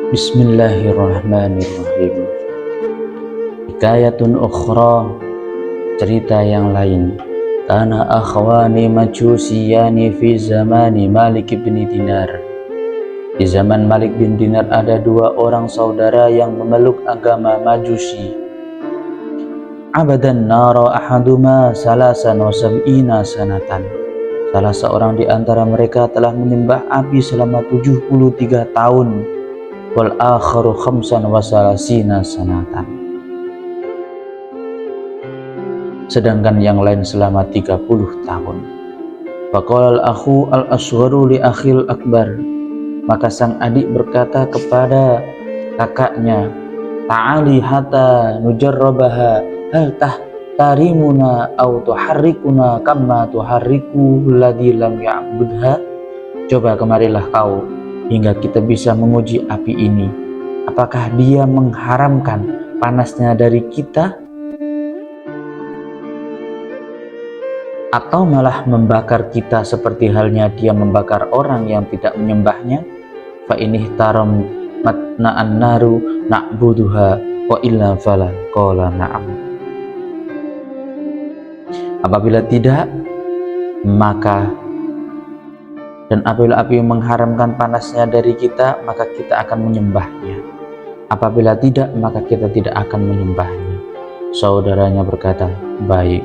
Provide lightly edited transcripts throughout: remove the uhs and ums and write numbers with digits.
Bismillahirrahmanirrahim. Hikayatun ukhra, cerita yang lain. Kana akhwani majusiyani fi zamani Malik bin Dinar. Di zaman Malik bin Dinar ada dua orang saudara yang memeluk agama Majusi. Abadan nara ahaduma salasan wa sab'ina sanatan. Salah seorang di antara mereka telah menyembah api selama 73 tahun. Wal akharu khamsan wa salasina sanatan. Sedangkan yang lain selama 30 tahun. Faqala al-akhu al-asgharu li akhil akbar. Maka sang adik berkata kepada kakaknya, ta'ali hatta nujarrabaha hal tarimuna aw tuharrikuna kama tuharriku alladhi lam ya'budha. Coba kemarilah kau hingga kita bisa menguji api ini. Apakah dia mengharamkan panasnya dari kita, atau malah membakar kita seperti halnya dia membakar orang yang tidak menyembahnya? Fa inih taram matna'an naru na'buduha wa illa fala qala na'am. Apabila tidak, maka dan apabila api mengharamkan panasnya dari kita, maka kita akan menyembahnya. Apabila tidak, maka kita tidak akan menyembahnya. Saudaranya berkata, baik.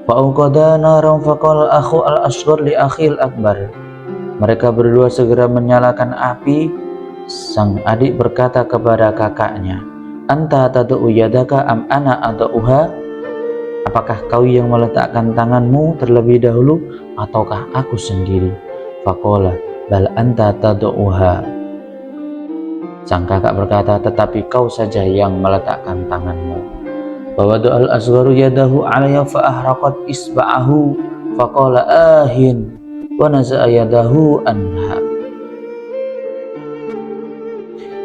Fa'uqada naram faqala akhu al-asghar li akhil akbar. Mereka berdua segera menyalakan api. Sang adik berkata kepada kakaknya, anta tad'u yadaka am ana ad'uha? Apakah kau yang meletakkan tanganmu terlebih dahulu ataukah aku sendiri? Faqala bal anta tad'uha. Sang kakak berkata, tetapi kau saja yang meletakkan tanganmu. Fawada'al asgharu yadahu 'alayya fa ahraqat isba'ahu faqala ahin wa naza'a yadahu anha.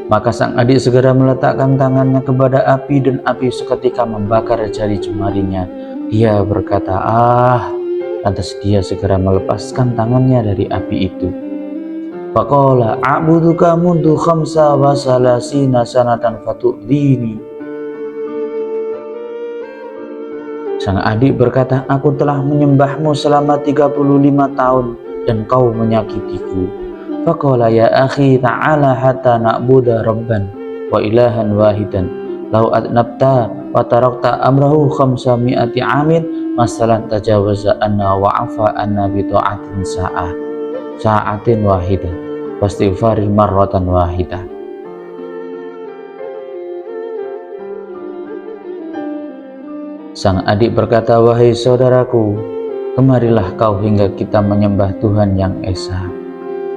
Maka sang adik segera meletakkan tangannya kepada api dan api seketika membakar jari jemarinya. Dia berkata, lantas dia segera melepaskan tangannya dari api itu. Faqala a'buduka mundu khamsa wa salasina sanatan fatu'dini. Sang adik berkata, aku telah menyembahmu selama 35 tahun dan kau menyakitiku. Faqala ya akhi ta'ala hatta na'buda rabban wa ilahan wahidan lau adnabta wa tarakta amrahu khamsa mi'ati amin masalah tajawaza anna wa'afa anna bitu'atin sa'atin wahidah wastighfarin marratan wahidah. Sang adik berkata, wahai saudaraku, kemarilah kau hingga kita menyembah Tuhan yang Esa.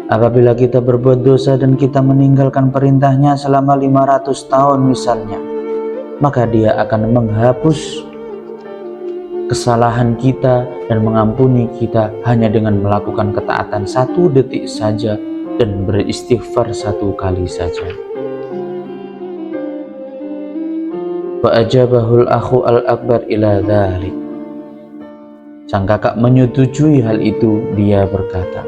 Apabila kita berbuat dosa dan kita meninggalkan perintahnya selama 500 tahun misalnya, maka dia akan menghapus kesalahan kita dan mengampuni kita hanya dengan melakukan ketaatan 1 detik saja dan beristighfar 1 kali saja. Fa'ajabahul akhu al-akbar ila dhalik. Sang kakak menyetujui hal itu. Dia berkata,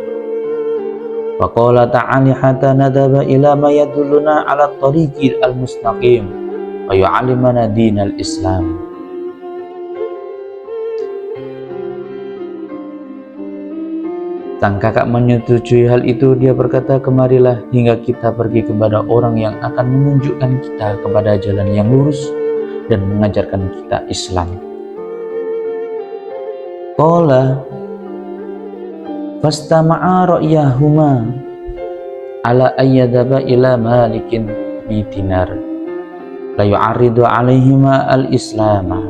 faqala ta'ali hatta nadaba ila ma yadulluna ala tariqil al-mustaqim wa yu'allimana dinal Islam. Sang kakak menyetujui hal itu. Dia berkata, kemarilah hingga kita pergi kepada orang yang akan menunjukkan kita kepada jalan yang lurus dan mengajarkan kita Islam. Qala fastama'a ra'yahuma ala ayyadaba ila Malikin bi Dinar la yu'aridu alaihima al-islama.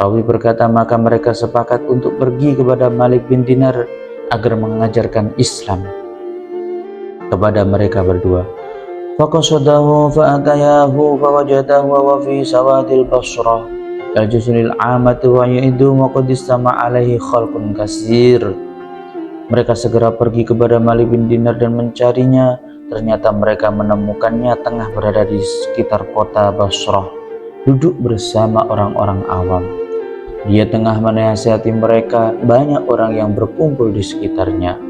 Rawi berkata, maka mereka sepakat untuk pergi kepada Malik bin Dinar agar mengajarkan Islam kepada mereka berdua. Faqasadahu fa'atayahu fawajadahu wa fi sawadil Basrah yajusunil amatu wa ya'idu wa qad istama'a alaihi khalqun kasir. Mereka segera pergi kepada Malik bin Dinar dan mencarinya. Ternyata mereka menemukannya tengah berada di sekitar kota Basrah, duduk bersama orang-orang awam. Dia tengah menasihati mereka. Banyak orang yang berkumpul di sekitarnya.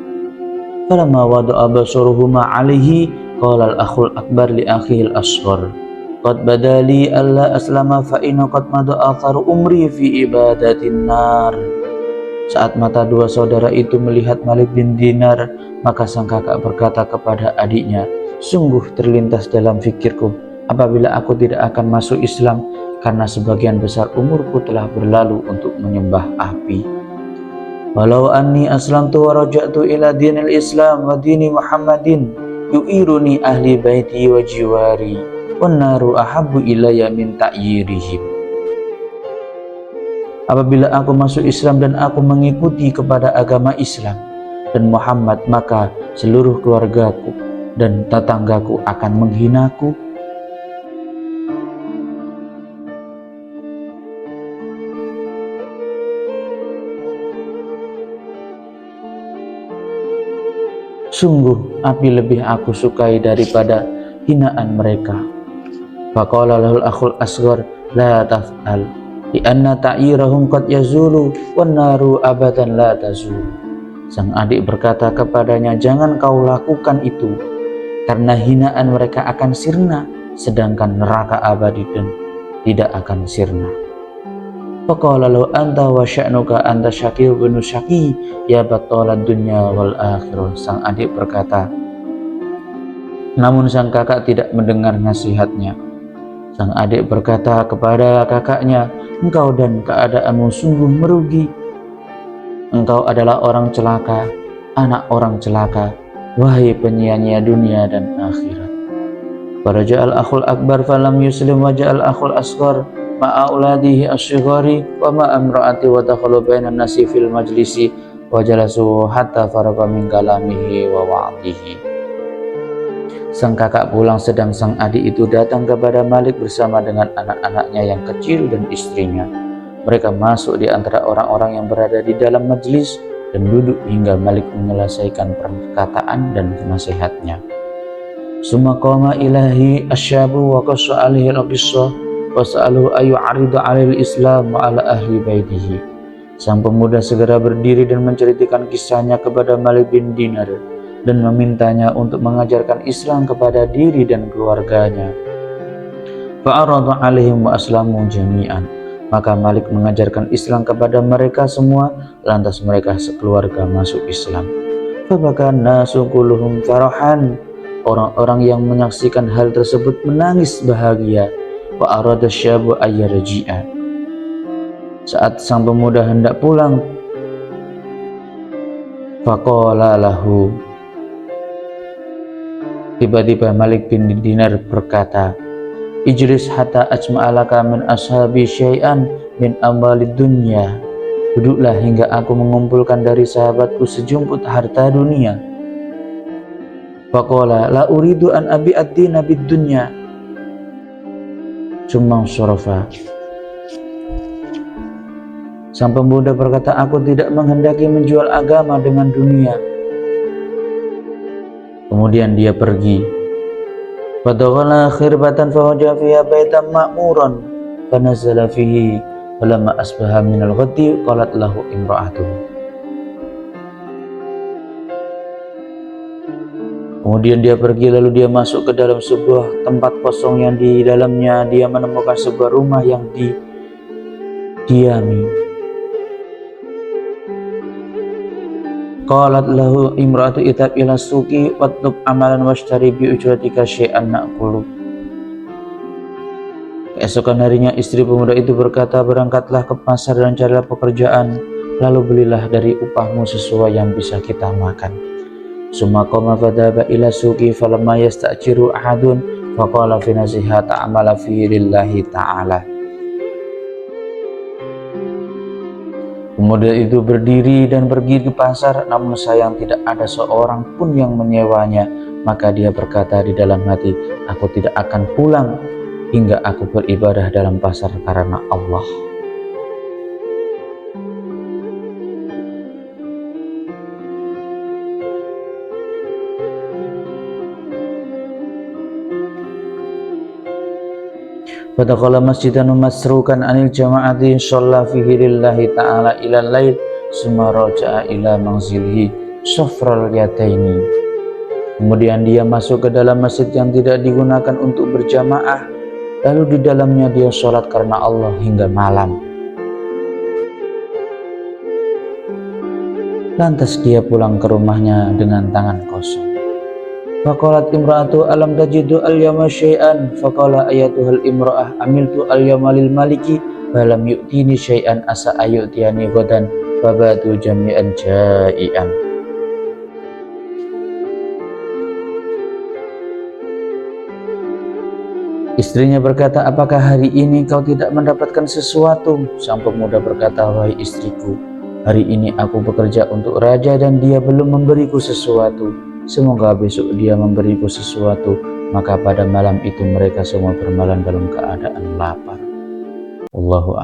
Falamma wada'a basaruhuma alaihi Qala al-akhul akbar li akhihil asghar, qad badali alla aslama fa inna qad mada athar umri fi ibadatin nar. Saat mata dua saudara itu melihat Malik bin Dinar, maka sang kakak berkata kepada adiknya, sungguh terlintas dalam fikirku apabila aku tidak akan masuk Islam, karena sebagian besar umurku telah berlalu untuk menyembah api. Walau anni aslamtu wa raja'tu ila dinil Islam wa dini Muhammadin yu'iruni ahli baiti wa jiwari wan naru ahabbu ilayya min ta'yirihim. Apabila aku masuk Islam dan aku mengikuti kepada agama Islam dan Muhammad, maka seluruh keluargaku dan tetanggaku akan menghinaku. Sungguh api lebih aku sukai daripada hinaan mereka. Faqala lahul akhul asghar la taf'al li anna ta'yirahum qad yazulu wan naru abadan la tazulu. Sang adik berkata kepadanya, jangan kau lakukan itu, karena hinaan mereka akan sirna, sedangkan neraka abadi dan tidak akan sirna. Faqala law anta wa sya'nuka anta syaqi bin syaqi ya batalad dunya wal akhirah. Sang adik berkata, namun sang kakak tidak mendengar nasihatnya. Sang adik berkata kepada kakaknya, engkau dan keadaanmu sungguh merugi. Engkau adalah orang celaka, anak orang celaka, wahai penyia-nyia dunia dan akhirat. Faraja'al akhul akbar falam yuslim wa ja'al akhul asghar ma'a uladihi asghari wa ma'a imra'ati wa dakhalu bainan nasi fil majlisi wa jalasu hatta faraqa min kalamihi wa wa'dihi. Sang kakak pulang sedang sang adik itu datang kepada Malik bersama dengan anak-anaknya yang kecil dan istrinya. Mereka masuk di antara orang-orang yang berada di dalam majlis dan duduk hingga Malik menyelesaikan perkataan dan nasihatnya. Summa qama ilahi asyabu wa qassa alaihi al-qissah wa sa'aluhu ayu aridu alil islam wa ala ahli baitihi. Sang pemuda segera berdiri dan menceritakan kisahnya kepada Malik bin Dinar dan memintanya untuk mengajarkan Islam kepada diri dan keluarganya. Fa'aradu alaihim wa aslamu jami'an. Maka Malik mengajarkan Islam kepada mereka semua, lantas mereka sekeluarga masuk Islam. Fabakan nasu kulluhum farahan. Orang-orang yang menyaksikan hal tersebut menangis bahagia. Wa arada syabu ayyarji'a. Saat sang pemuda hendak pulang, faqala lahu, tiba-tiba Malik bin Dinar berkata, ijlis hatta ajma'alaka min ashabi syai'an min amwalid dunya. Duduklah hingga aku mengumpulkan dari sahabatku sejumput harta dunia. Faqala la uridu an abi ad-dina bid dunya. Summa syarafa. Sang pemuda berkata, aku tidak menghendaki menjual agama dengan dunia. Kemudian dia pergi. Fadakhala khirbatan fawaja fiha baitan ma'muran fanazala fihi falamma asbaha minal ghadi qalat lahu imra'atuhu. Kemudian dia pergi lalu dia masuk ke dalam sebuah tempat kosong yang di dalamnya dia menemukan sebuah rumah yang didiami. Qalat lahu imra'atu itab ila suqi watlub amalan washtari bi ujratika syai'an na'kulu. Keesokan harinya istri pemuda itu berkata, berangkatlah ke pasar dan carilah pekerjaan, lalu belilah dari upahmu sesuai yang bisa kita makan. Summa qama fadhaba ila suqi falamma yasta'jiru ahadun faqala fi nasiha ta'amala fi lillahi ta'ala. Pemuda itu berdiri dan pergi ke pasar, namun sayang tidak ada seorang pun yang menyewanya. Maka dia berkata di dalam hati, aku tidak akan pulang hingga aku beribadah dalam pasar karena Allah. Fadakhala masjidan masrukan anil jama'ati shalla fihi lillahi ta'ala ila lail summa raja'a ila manzilihi safral yataini. Kemudian dia masuk ke dalam masjid yang tidak digunakan untuk berjamaah, lalu di dalamnya dia sholat karena Allah hingga malam. Lantas dia pulang ke rumahnya dengan tangan kosong. Faqalat imra'atu alam tajidu al-yawma syai'an, faqala ayatuhal imra'ah amiltu al-yawma lil maliki falam yu'tini syai'an asa ayu'tiyani ghadan fabatu jami'an ja'ian. Istrinya berkata, apakah hari ini kau tidak mendapatkan sesuatu? Sang pemuda berkata, wahai istriku, hari ini aku bekerja untuk raja dan dia belum memberiku sesuatu. Semoga besok dia memberiku sesuatu. Maka pada malam itu mereka semua bermalam dalam keadaan lapar. Allahu a'lam.